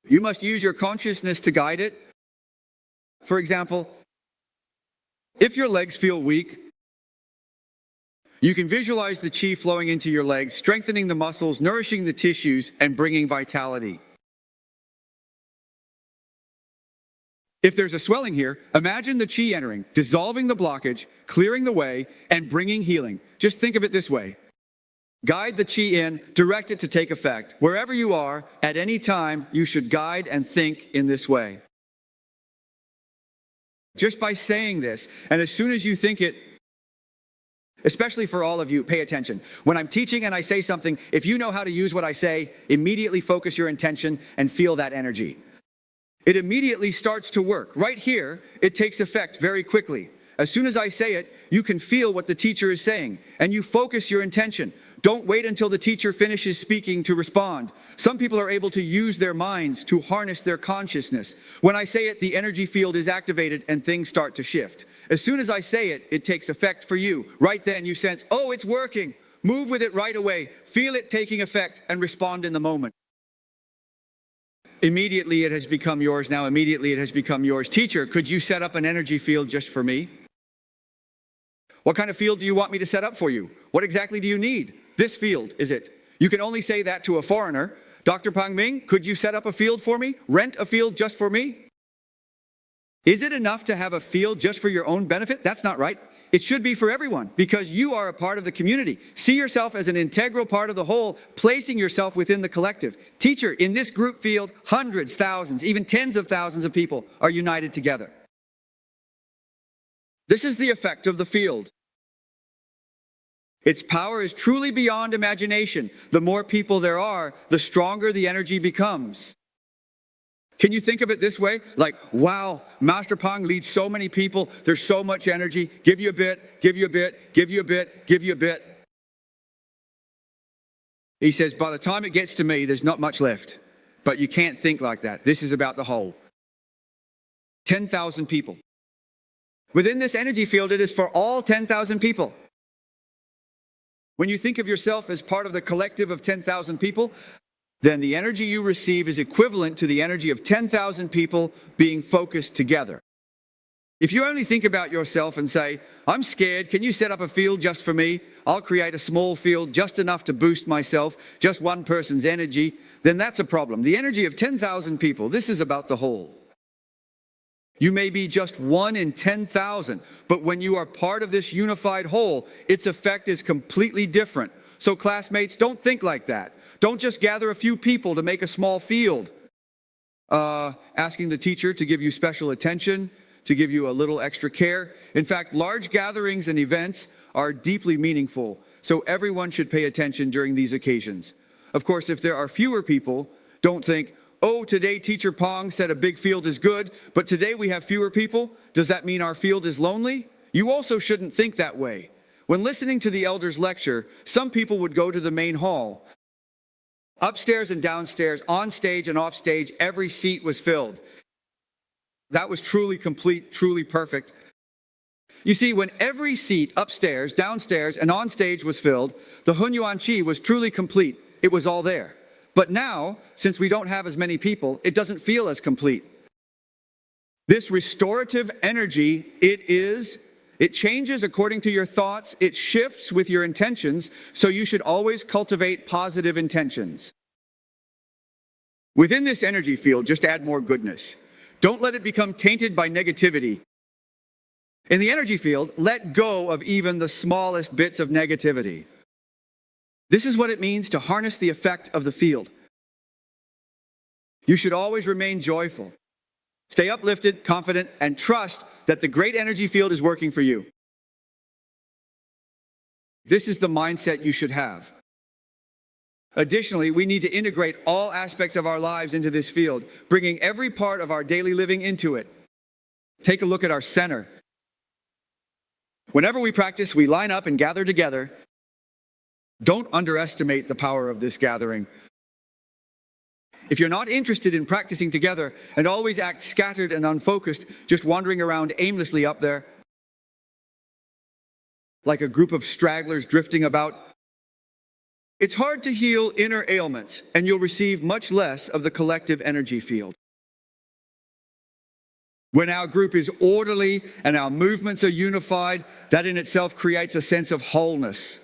You must use your consciousness to guide it. For example, if your legs feel weak, you can visualize the qi flowing into your legs, strengthening the muscles, nourishing the tissues, and bringing vitality. If there's a swelling here, imagine the qi entering, dissolving the blockage, clearing the way, and bringing healing. Just think of it this way. Guide the qi in, direct it to take effect. Wherever you are, at any time, you should guide and think in this way. Just by saying this, and as soon as you think it, especially for all of you, pay attention. When I'm teaching and I say something, if you know how to use what I say, immediately focus your intention and feel that energy. It immediately starts to work. Right here, it takes effect very quickly. As soon as I say it, you can feel what the teacher is saying, and you focus your intention. Don't wait until the teacher finishes speaking to respond. Some people are able to use their minds to harness their consciousness. When I say it, the energy field is activated and things start to shift. As soon as I say it, it takes effect for you. Right then you sense, oh, it's working. Move with it right away. Feel it taking effect and respond in the moment. Immediately it has become yours. Now immediately it has become yours. Teacher, could you set up an energy field just for me? What kind of field do you want me to set up for you? What exactly do you need? This field, is it? You can only say that to a foreigner. Dr. Pang Ming, could you set up a field for me? Rent a field just for me? Is it enough to have a field just for your own benefit? That's not right. It should be for everyone because you are a part of the community. See yourself as an integral part of the whole, placing yourself within the collective. Teacher, in this group field, hundreds, thousands, even tens of thousands of people are united together. This is the effect of the field. Its power is truly beyond imagination. The more people there are, the stronger the energy becomes. Can you think of it this way? Like, wow, Master Pang leads so many people. There's so much energy. Give you a bit, give you a bit, give you a bit, give you a bit. He says, by the time it gets to me, there's not much left. But you can't think like that. This is about the whole. 10,000 people. Within this energy field, it is for all 10,000 people. When you think of yourself as part of the collective of 10,000 people, then the energy you receive is equivalent to the energy of 10,000 people being focused together. If you only think about yourself and say, I'm scared, can you set up a field just for me? I'll create a small field just enough to boost myself, just one person's energy, then that's a problem. The energy of 10,000 people, this is about the whole. You may be just 1 in 10,000, but when you are part of this unified whole, its effect is completely different. So classmates, don't think like that. Don't just gather a few people to make a small field, asking the teacher to give you special attention, to give you a little extra care. In fact, large gatherings and events are deeply meaningful, so everyone should pay attention during these occasions. Of course, if there are fewer people, don't think, oh, today Teacher Pong said a big field is good, but today we have fewer people. Does that mean our field is lonely? You also shouldn't think that way. When listening to the elders lecture, some people would go to the main hall. Upstairs and downstairs, on stage and off stage, every seat was filled. That was truly complete, truly perfect. You see, when every seat upstairs, downstairs, and on stage was filled, the Hunyuan Qi was truly complete. It was all there. But now, since we don't have as many people, it doesn't feel as complete. This restorative energy, it changes according to your thoughts, it shifts with your intentions, so you should always cultivate positive intentions. Within this energy field, just add more goodness. Don't let it become tainted by negativity. In the energy field, let go of even the smallest bits of negativity. This is what it means to harness the effect of the field. You should always remain joyful. Stay uplifted, confident, and trust that the great energy field is working for you. This is the mindset you should have. Additionally, we need to integrate all aspects of our lives into this field, bringing every part of our daily living into it. Take a look at our center. Whenever we practice, we line up and gather together. Don't underestimate the power of this gathering. If you're not interested in practicing together and always act scattered and unfocused, just wandering around aimlessly up there, like a group of stragglers drifting about, it's hard to heal inner ailments, and you'll receive much less of the collective energy field. When our group is orderly and our movements are unified, that in itself creates a sense of wholeness.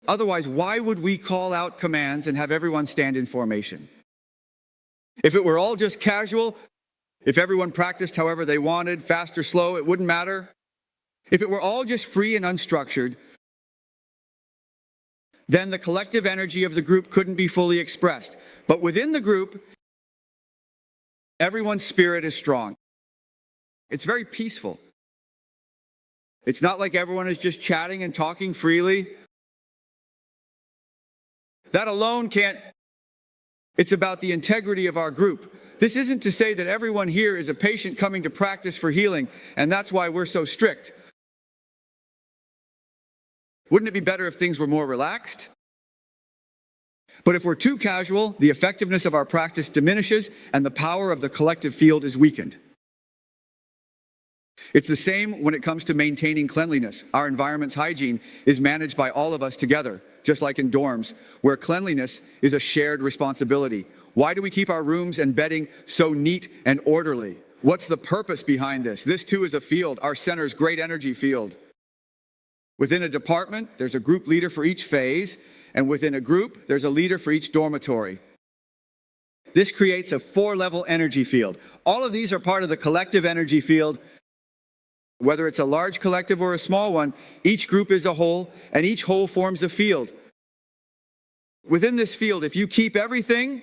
Otherwise, why would we call out commands and have everyone stand in formation? If it were all just casual, if everyone practiced however they wanted, fast or slow, it wouldn't matter. If it were all just free and unstructured, then the collective energy of the group couldn't be fully expressed. But within the group, everyone's spirit is strong. It's very peaceful. It's not like everyone is just chatting and talking freely. That alone can't. It's about the integrity of our group. This isn't to say that everyone here is a patient coming to practice for healing, and that's why we're so strict. Wouldn't it be better if things were more relaxed? But if we're too casual, the effectiveness of our practice diminishes and the power of the collective field is weakened. It's the same when it comes to maintaining cleanliness. Our environment's hygiene is managed by all of us together, just like in dorms, where cleanliness is a shared responsibility. Why do we keep our rooms and bedding so neat and orderly? What's the purpose behind this? This too is a field, our center's great energy field. Within a department, there's a group leader for each phase, and within a group, there's a leader for each dormitory. This creates a 4-level energy field. All of these are part of the collective energy field. Whether it's a large collective or a small one, each group is a whole, and each whole forms a field. Within this field, if you keep everything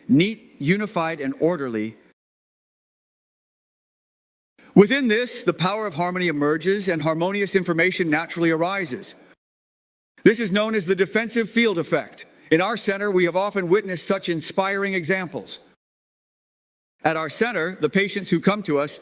neat, unified, and orderly, within this, the power of harmony emerges and harmonious information naturally arises. This is known as the defensive field effect. In our center, we have often witnessed such inspiring examples. At our center, the patients who come to us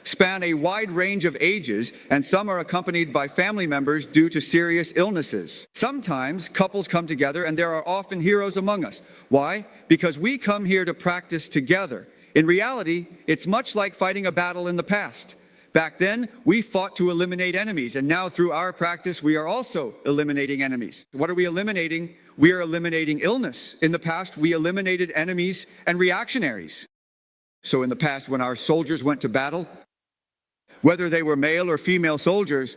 span a wide range of ages, and some are accompanied by family members due to serious illnesses. Sometimes couples come together, and there are often heroes among us. Why? Because we come here to practice together. In reality, it's much like fighting a battle in the past. Back then, we fought to eliminate enemies, and now through our practice, we are also eliminating enemies. What are we eliminating? We are eliminating illness. In the past, we eliminated enemies and reactionaries. So in the past, when our soldiers went to battle, whether they were male or female soldiers,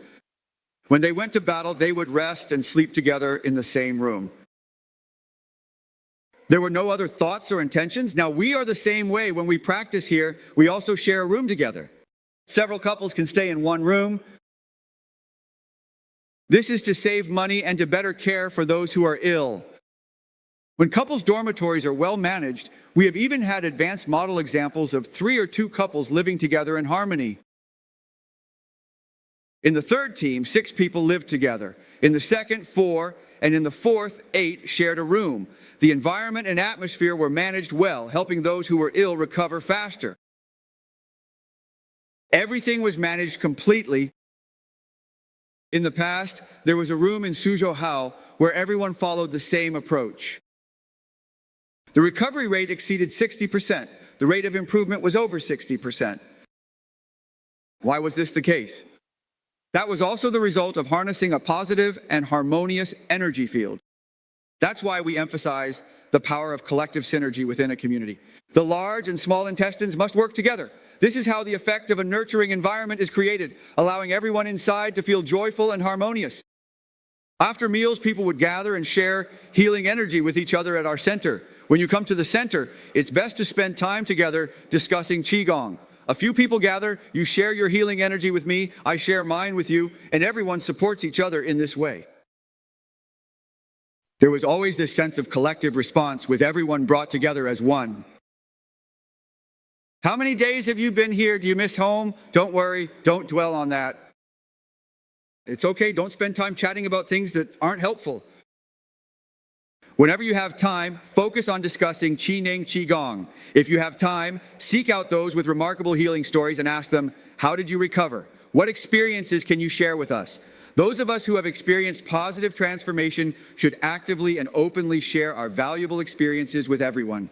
when they went to battle, they would rest and sleep together in the same room. There were no other thoughts or intentions. Now, we are the same way. When we practice here, we also share a room together. Several couples can stay in one room. This is to save money and to better care for those who are ill. When couples' dormitories are well managed, we have even had advanced model examples of 3 or 2 couples living together in harmony. In the third team, 6 people lived together. In the second, 4, and in the fourth, 8 shared a room. The environment and atmosphere were managed well, helping those who were ill recover faster. Everything was managed completely. In the past, there was a room in Suzhou Hao where everyone followed the same approach. The recovery rate exceeded 60%. The rate of improvement was over 60%. Why was this the case? That was also the result of harnessing a positive and harmonious energy field. That's why we emphasize the power of collective synergy within a community. The large and small intestines must work together. This is how the effect of a nurturing environment is created, allowing everyone inside to feel joyful and harmonious. After meals, people would gather and share healing energy with each other at our center. When you come to the center, it's best to spend time together discussing Qigong. A few people gather, you share your healing energy with me, I share mine with you, and everyone supports each other in this way. There was always this sense of collective response with everyone brought together as one. How many days have you been here? Do you miss home? Don't worry, don't dwell on that. It's okay, don't spend time chatting about things that aren't helpful. Whenever you have time, focus on discussing Zhineng Qigong. If you have time, seek out those with remarkable healing stories and ask them, how did you recover? What experiences can you share with us? Those of us who have experienced positive transformation should actively and openly share our valuable experiences with everyone.